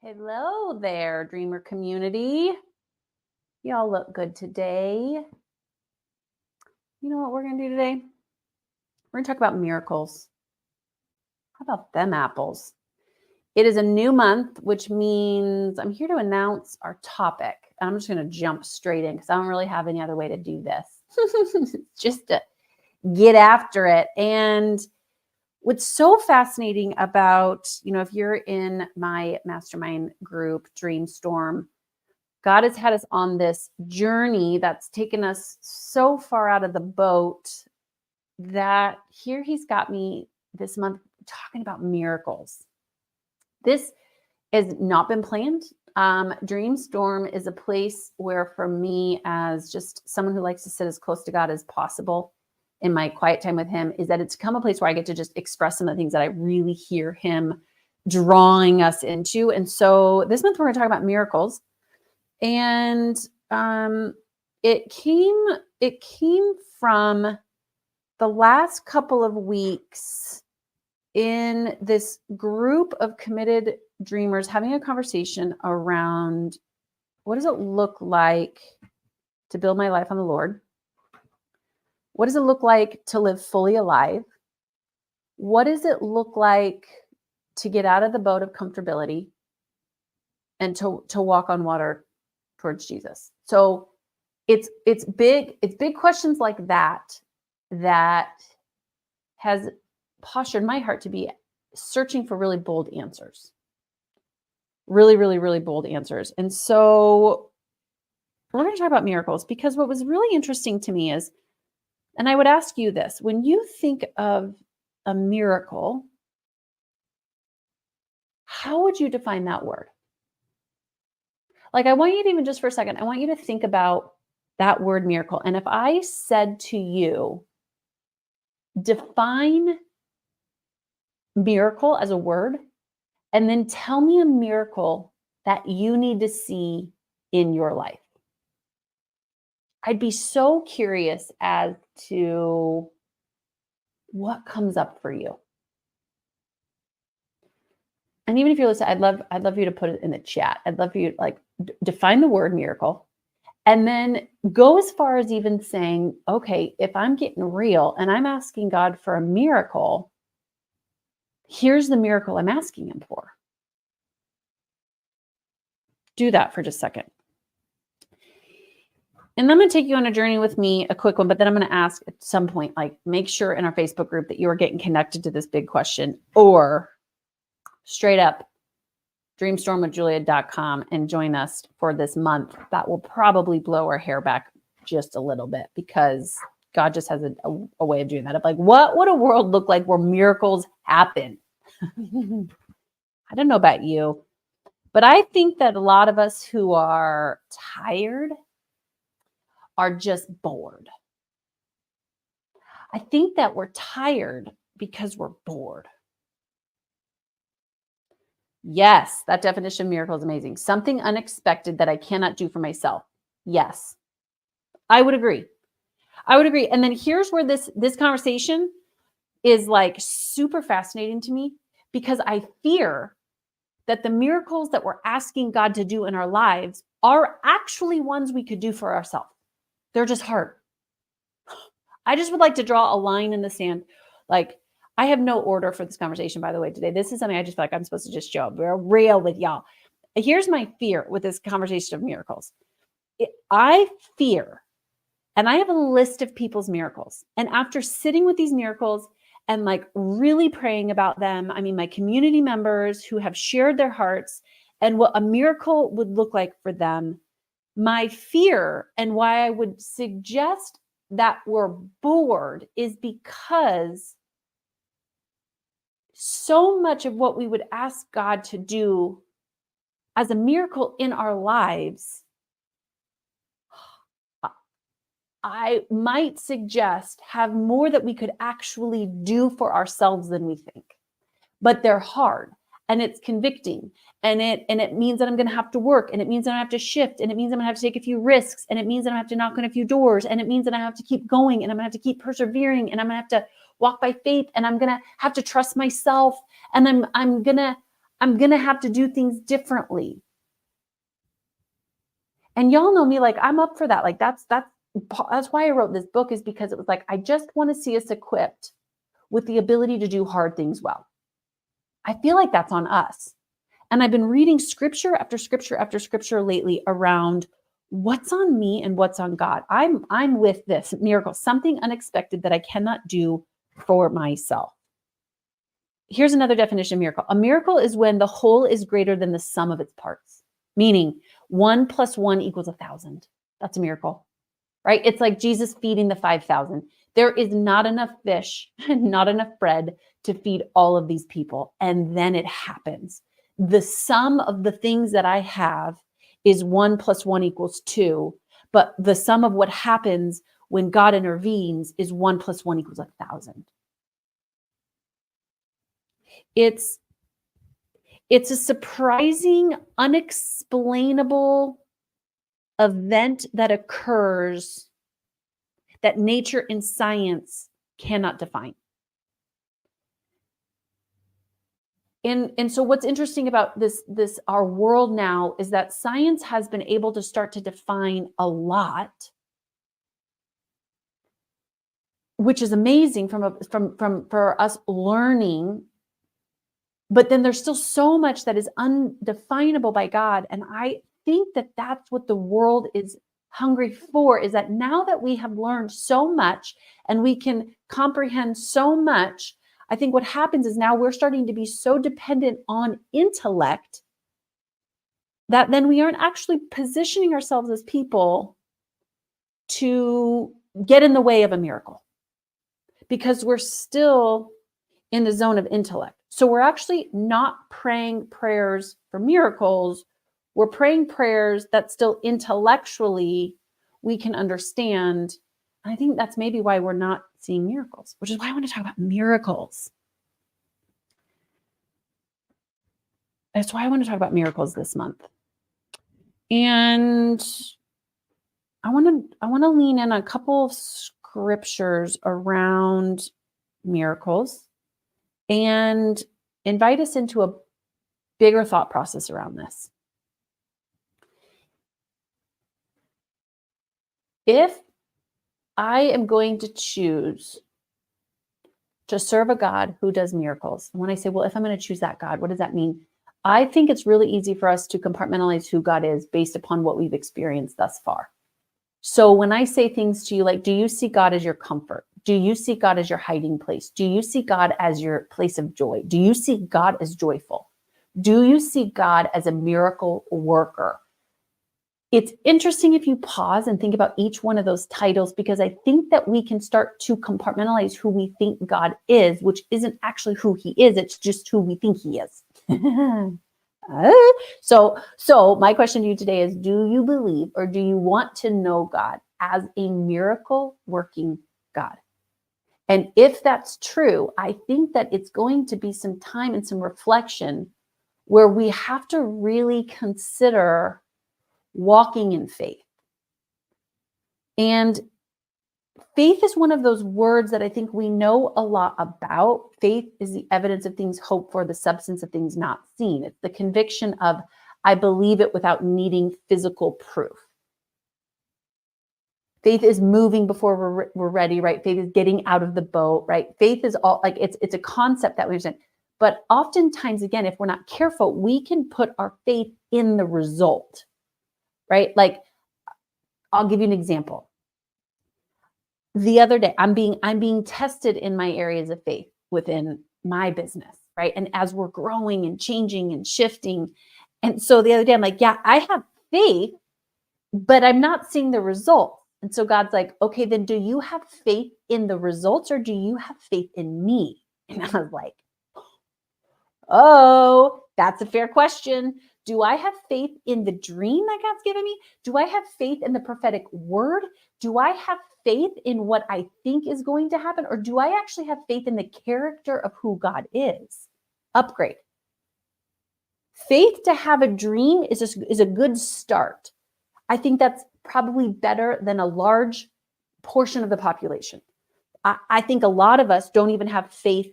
Hello there, dreamer community. Y'all look good today. You know what we're going to do today? We're going to talk about miracles. How about them apples? It is a new month, which means I'm here to announce our topic. I'm just going to jump straight in because I don't really have any other way to do this. Just to get after it. And what's so fascinating about, if you're in my mastermind group, Dreamstorm, God has had us on this journey that's taken us so far out of the boat that here he's got me this month talking about miracles. This has not been planned. Dreamstorm is a place where, for me, as just someone who likes to sit as close to God as possible in my quiet time with him, is that it's become a place where I get to just express some of the things that I really hear him drawing us into. And so this month we're going to talk about miracles. And it came from the last couple of weeks in this group of committed dreamers having a conversation around what does it look like to build my life on the Lord? What does it look like to live fully alive? What does it look like to get out of the boat of comfortability and to walk on water towards Jesus? So it's big questions like that has postured my heart to be searching for really bold answers. Really, really, really bold answers. And so we're going to talk about miracles because what was really interesting to me is, and I would ask you this, when you think of a miracle, how would you define that word? Like, I want you to even just for a second, I want you to think about that word miracle. And if I said to you, define miracle as a word, and then tell me a miracle that you need to see in your life, I'd be so curious as to what comes up for you. And even if you're listening, I'd love you to put it in the chat. I'd love for you to define the word miracle, and then go as far as even saying, okay, if I'm getting real and I'm asking God for a miracle, here's the miracle I'm asking him for. Do that for just a second. And I'm going to take you on a journey with me, a quick one, but then I'm going to ask at some point, make sure in our Facebook group that you are getting connected to this big question, or straight up dreamstormwithjulia.com and join us for this month. That will probably blow our hair back just a little bit because God just has a way of doing that. Of what would a world look like where miracles happen? I don't know about you, but I think that a lot of us who are tired are just bored. I think that we're tired because we're bored. Yes, that definition of miracle is amazing. Something unexpected that I cannot do for myself. Yes, I would agree. And then here's where this conversation is super fascinating to me, because I fear that the miracles that we're asking God to do in our lives are actually ones we could do for ourselves. They're just hard. I just would like to draw a line in the sand. I have no order for this conversation, by the way, today. This is something I just feel like I'm supposed to just show up. We're real with y'all. Here's my fear with this conversation of miracles. I fear, and I have a list of people's miracles. And after sitting with these miracles and really praying about them, I mean, my community members who have shared their hearts and what a miracle would look like for them, my fear and why I would suggest that we're bored is because so much of what we would ask God to do as a miracle in our lives, I might suggest, have more that we could actually do for ourselves than we think. But they're hard, and it's convicting, and it means that I'm going to have to work, and it means that I have to shift, and it means I'm going to have to take a few risks, and it means that I have to knock on a few doors, and it means that I have to keep going, and I'm going to have to keep persevering, and I'm going to have to walk by faith, and I'm going to have to trust myself, and I'm going to I'm going to have to do things differently. And y'all know me, like, I'm up for that. Like, that's why I wrote this book, is because it was like, I just want to see us equipped with the ability to do hard things well. I feel like that's on us. And I've been reading scripture after scripture after scripture lately around what's on me and what's on God. I'm with this miracle, something unexpected that I cannot do for myself. Here's another definition of miracle. A miracle is when the whole is greater than the sum of its parts, meaning 1 + 1 = 1,000. That's a miracle, right? It's like Jesus feeding the 5,000. There is not enough fish and not enough bread to feed all of these people. And then it happens. The sum of the things that I have is 1 + 1 = 2. But the sum of what happens when God intervenes is 1 + 1 = 1,000. It's a surprising, unexplainable event that occurs that nature and science cannot define. And so what's interesting about this our world now is that science has been able to start to define a lot, which is amazing for us learning. But then there's still so much that is undefinable by God. And I think that that's what the world is hungry for, is that now that we have learned so much and we can comprehend so much, I think what happens is now we're starting to be so dependent on intellect that then we aren't actually positioning ourselves as people to get in the way of a miracle, because we're still in the zone of intellect. So we're actually not praying prayers for miracles. We're praying prayers that still intellectually we can understand. And I think that's maybe why we're not seeing miracles, which is why I want to talk about miracles. That's why I want to talk about miracles this month. And I want to lean in on a couple of scriptures around miracles and invite us into a bigger thought process around this. If I am going to choose to serve a God who does miracles, and when I say, well, if I'm going to choose that God, what does that mean? I think it's really easy for us to compartmentalize who God is based upon what we've experienced thus far. So when I say things to you like, do you see God as your comfort? Do you see God as your hiding place? Do you see God as your place of joy? Do you see God as joyful? Do you see God as a miracle worker? It's interesting if you pause and think about each one of those titles, because I think that we can start to compartmentalize who we think God is, which isn't actually who he is. It's just who we think he is. So my question to you today is, do you believe or do you want to know God as a miracle working God? And if that's true, I think that it's going to be some time and some reflection where we have to really consider walking in faith. And faith is one of those words that I think we know a lot about. Faith is the evidence of things hoped for, the substance of things not seen. It's the conviction of, I believe it without needing physical proof. Faith is moving before we're ready, right? Faith is getting out of the boat, right? Faith is all like, it's a concept that we understand. But oftentimes, again, if we're not careful, we can put our faith in the result, right? Like, I'll give you an example. The other day, I'm being tested in my areas of faith within my business, right? And as we're growing and changing and shifting. And so the other day, I'm like, yeah, I have faith, but I'm not seeing the results. And so God's like, okay, then do you have faith in the results or do you have faith in me? And I was like, oh, that's a fair question. Do I have faith in the dream that God's given me? Do I have faith in the prophetic word? Do I have faith in what I think is going to happen? Or do I actually have faith in the character of who God is? Upgrade. Faith to have a dream is a good start. I think that's probably better than a large portion of the population. I think a lot of us don't even have faith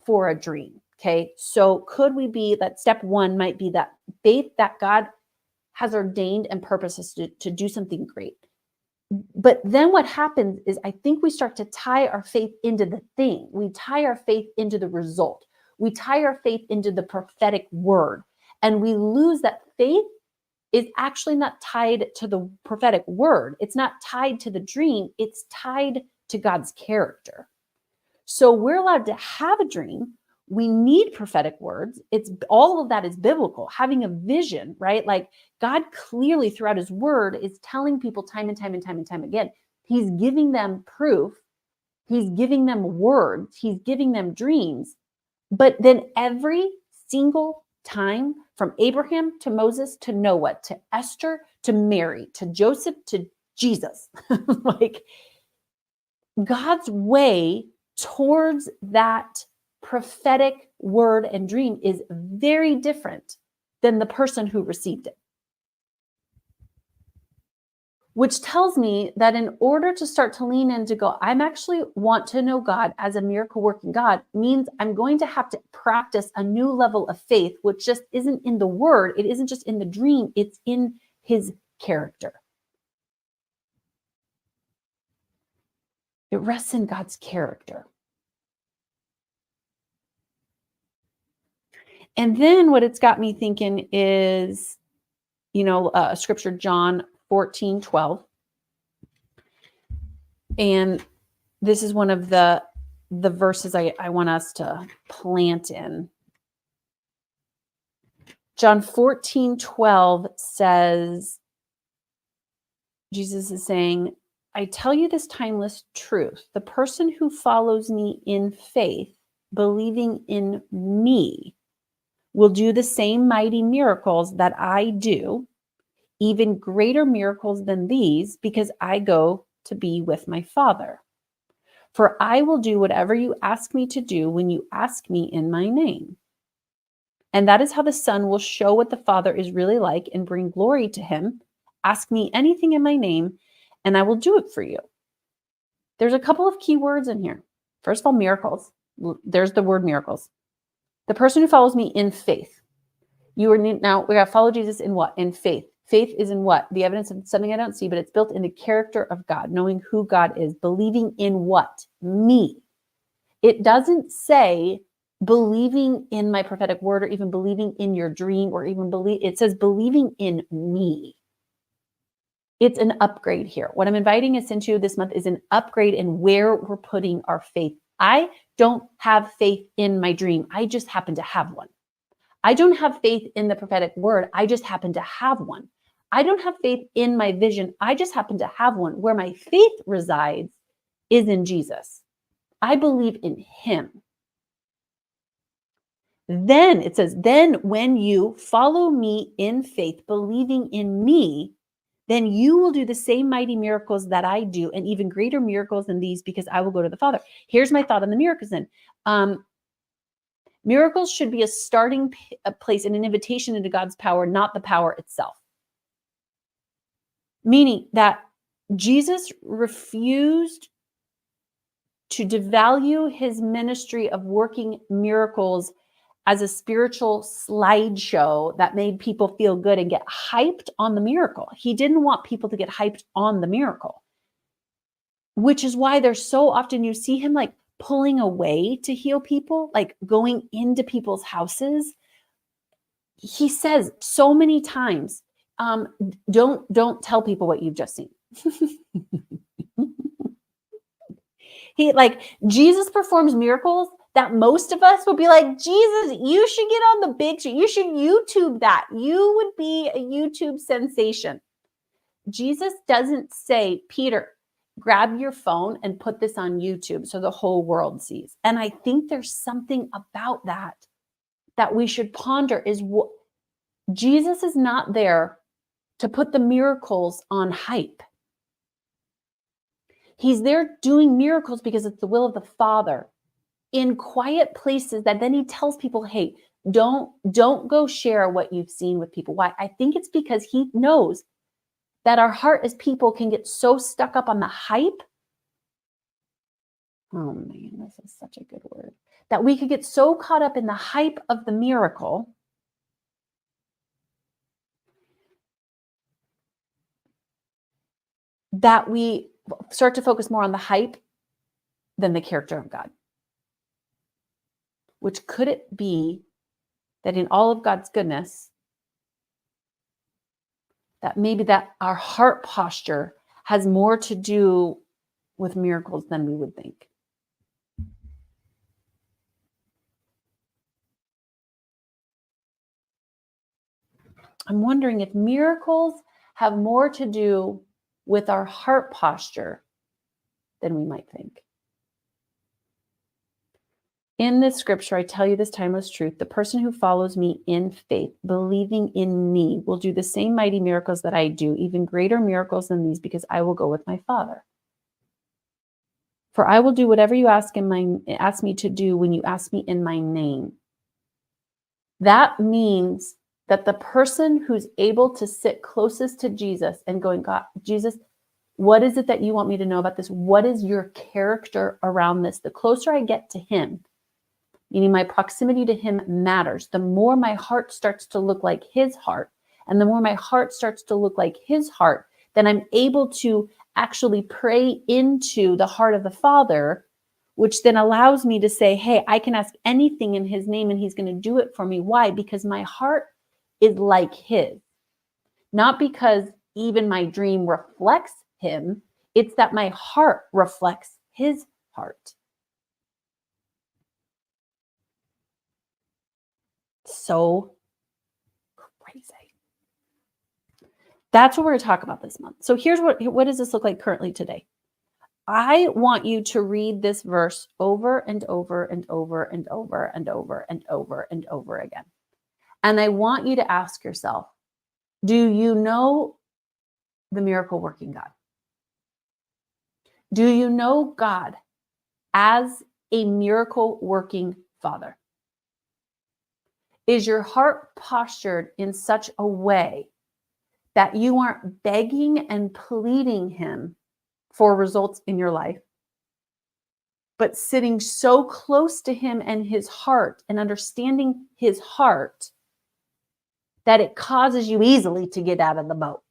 for a dream. Okay. So could we be that step one might be that faith that God has ordained and purposes to do something great. But then what happens is I think we start to tie our faith into the thing. We tie our faith into the result. We tie our faith into the prophetic word. And we lose that faith is actually not tied to the prophetic word. It's not tied to the dream. It's tied to God's character. So we're allowed to have a dream. We need prophetic words. It's all of that is biblical. Having a vision, right? Like God clearly throughout his word is telling people time and time and time and time again. He's giving them proof. He's giving them words. He's giving them dreams. But then every single time from Abraham to Moses to Noah to Esther to Mary to Joseph to Jesus, like God's way towards that prophetic word and dream is very different than the person who received it. Which tells me that in order to start to lean in to go, I'm actually want to know God as a miracle working God means I'm going to have to practice a new level of faith, which just isn't in the word. It isn't just in the dream. It's in his character. It rests in God's character. And then what it's got me thinking is, scripture, John 14:12. And this is one of the verses I want us to plant in. John 14:12 says, Jesus is saying, I tell you this timeless truth. The person who follows me in faith, believing in me, will do the same mighty miracles that I do, even greater miracles than these, because I go to be with my Father. For I will do whatever you ask me to do when you ask me in my name. And that is how the Son will show what the Father is really like and bring glory to him. Ask me anything in my name, and I will do it for you. There's a couple of key words in here. First of all, miracles. There's the word miracles. The person who follows me in faith. Now we got to follow Jesus in what? In faith. Faith is in what? The evidence of something I don't see, but it's built in the character of God, knowing who God is, believing in what? Me. It doesn't say believing in my prophetic word or even believing in your dream or even it says believing in me. It's an upgrade here. What I'm inviting us into this month is an upgrade in where we're putting our faith. I don't have faith in my dream. I just happen to have one. I don't have faith in the prophetic word. I just happen to have one. I don't have faith in my vision. I just happen to have one. Where my faith resides is in Jesus. I believe in him. Then it says, then when you follow me in faith, believing in me, then you will do the same mighty miracles that I do and even greater miracles than these because I will go to the Father. Here's my thought on the miracles then. Miracles should be a starting place and an invitation into God's power, not the power itself. Meaning that Jesus refused to devalue his ministry of working miracles as a spiritual slideshow that made people feel good and get hyped on the miracle. He didn't want people to get hyped on the miracle, which is why there's so often you see him like pulling away to heal people, like going into people's houses. He says so many times, don't tell people what you've just seen. Jesus performs miracles that most of us would be like, Jesus, you should get on the big show. You should YouTube that. You would be a YouTube sensation. Jesus doesn't say, Peter, grab your phone and put this on YouTube so the whole world sees. And I think there's something about that we should ponder is what Jesus is not there to put the miracles on hype. He's there doing miracles because it's the will of the Father in quiet places that then he tells people, hey, don't go share what you've seen with people. Why? I think it's because he knows that our heart as people can get so stuck up on the hype. Oh man, this is such a good word. that we could get so caught up in the hype of the miracle that we start to focus more on the hype than the character of God. Which could it be that in all of God's goodness, that maybe that our heart posture has more to do with miracles than we would think? I'm wondering if miracles have more to do with our heart posture than we might think. In this scripture, I tell you this timeless truth: the person who follows me in faith, believing in me, will do the same mighty miracles that I do, even greater miracles than these, because I will go with my Father. For I will do whatever you ask me to do when you ask me in my name. That means that the person who's able to sit closest to Jesus and going, God, Jesus, what is it that you want me to know about this? What is your character around this? The closer I get to him, meaning my proximity to him matters, the more my heart starts to look like his heart. And the more my heart starts to look like his heart, then I'm able to actually pray into the heart of the Father, which then allows me to say, hey, I can ask anything in his name and he's going to do it for me. Why? Because my heart is like his. Not because even my dream reflects him, it's that my heart reflects his heart. So crazy. That's what we're going to talk about this month. So here's what does this look like currently today? I want you to read this verse over and over and over and over and over and over and over again. And I want you to ask yourself, do you know the miracle working God? Do you know God as a miracle working Father? Is your heart postured in such a way that you aren't begging and pleading him for results in your life, but sitting so close to him and his heart and understanding his heart that it causes you easily to get out of the boat?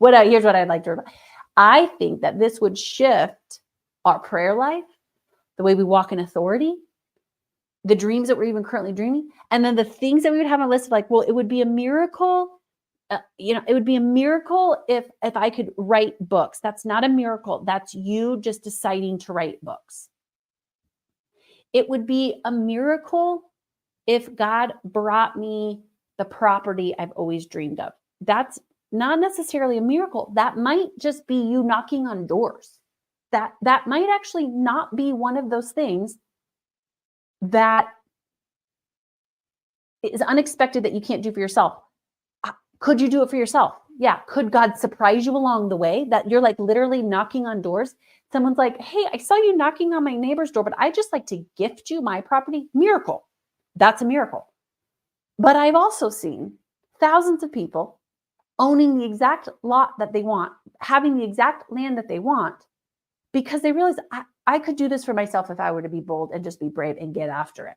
Here's what I'd like to remember. I think that this would shift our prayer life, the way we walk in authority, the dreams that we're even currently dreaming, and then the things that we would have on a list of, like, well, it would be a miracle. It would be a miracle if I could write books. That's not a miracle. That's you just deciding to write books. It would be a miracle if God brought me the property I've always dreamed of. That's not necessarily a miracle. That might just be you knocking on doors. That might actually not be one of those things that is unexpected that you can't do for yourself. Could you do it for yourself? Yeah. Could God surprise you along the way that you're like literally knocking on doors? Someone's like, hey, I saw you knocking on my neighbor's door, but I just like to gift you my property. Miracle. That's a miracle. But I've also seen thousands of people owning the exact lot that they want, having the exact land that they want, because they realize I could do this for myself if I were to be bold and just be brave and get after it.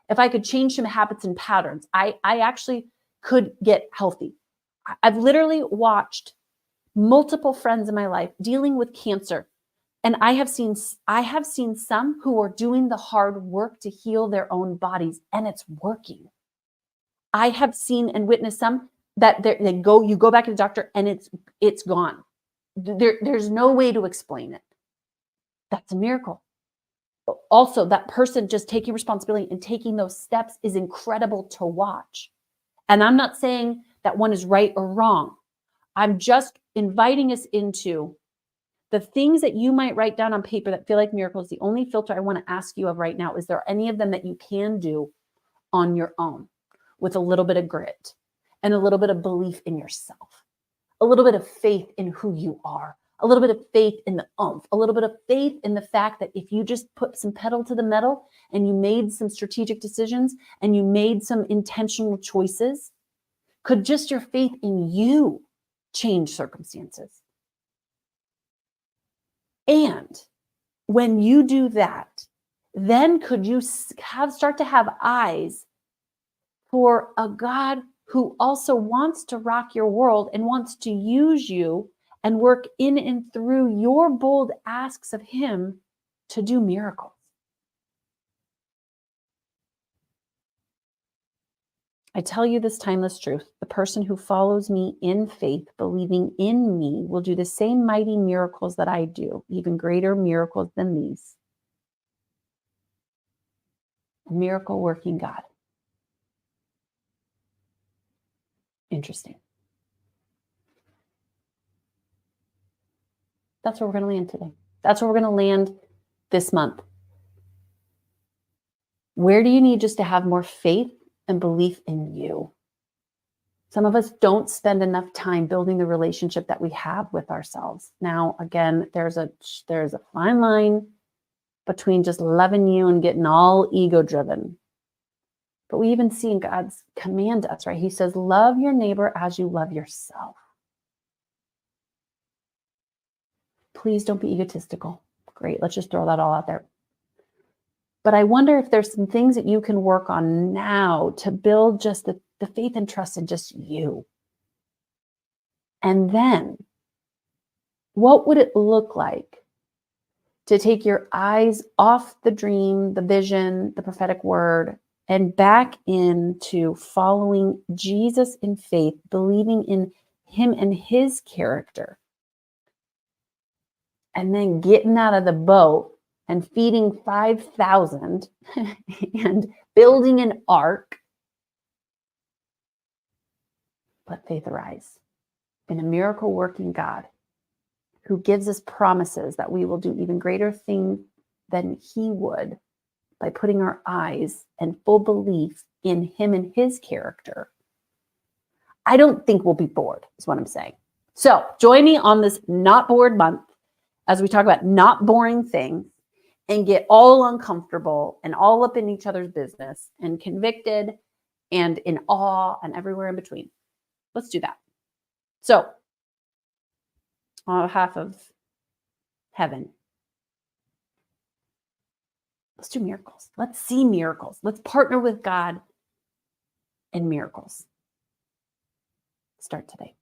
If I could change some habits and patterns, I actually could get healthy. I've literally watched multiple friends in my life dealing with cancer. And I have seen some who are doing the hard work to heal their own bodies, and it's working. I have seen and witnessed some that you go back to the doctor and it's gone. There's no way to explain it. That's a miracle. Also, that person just taking responsibility and taking those steps is incredible to watch. And I'm not saying that one is right or wrong. I'm just inviting us into the things that you might write down on paper that feel like miracles. The only filter I want to ask you of right now, is there any of them that you can do on your own with a little bit of grit and a little bit of belief in yourself, a little bit of faith in who you are, a little bit of faith in the oomph, a little bit of faith in the fact that if you just put some pedal to the metal and you made some strategic decisions and you made some intentional choices, could just your faith in you change circumstances? And when you do that, then could you start to have eyes for a God who also wants to rock your world and wants to use you and work in and through your bold asks of him to do miracles. I tell you this timeless truth. The person who follows me in faith, believing in me, will do the same mighty miracles that I do, even greater miracles than these. A miracle working God. Interesting. That's where we're going to land today. That's where we're going to land this month. Where do you need just to have more faith and belief in you? Some of us don't spend enough time building the relationship that we have with ourselves. Now, again, there's a fine line between just loving you and getting all ego driven. But we even see in God's command us, right? He says, love your neighbor as you love yourself. Please don't be egotistical. Great. Let's just throw that all out there. But I wonder if there's some things that you can work on now to build just the faith and trust in just you. And then what would it look like to take your eyes off the dream, the vision, the prophetic word, and back into following Jesus in faith, believing in him and his character, and then getting out of the boat and feeding 5,000 and building an ark? Let faith arise in a miracle working God who gives us promises that we will do even greater things than he would by putting our eyes and full belief in him and his character. I don't think we'll be bored, is what I'm saying. So join me on this Not Bored month as we talk about not boring things and get all uncomfortable and all up in each other's business and convicted and in awe and everywhere in between. Let's do that. So, on behalf of heaven, let's do miracles. Let's see miracles. Let's partner with God in miracles. Start today.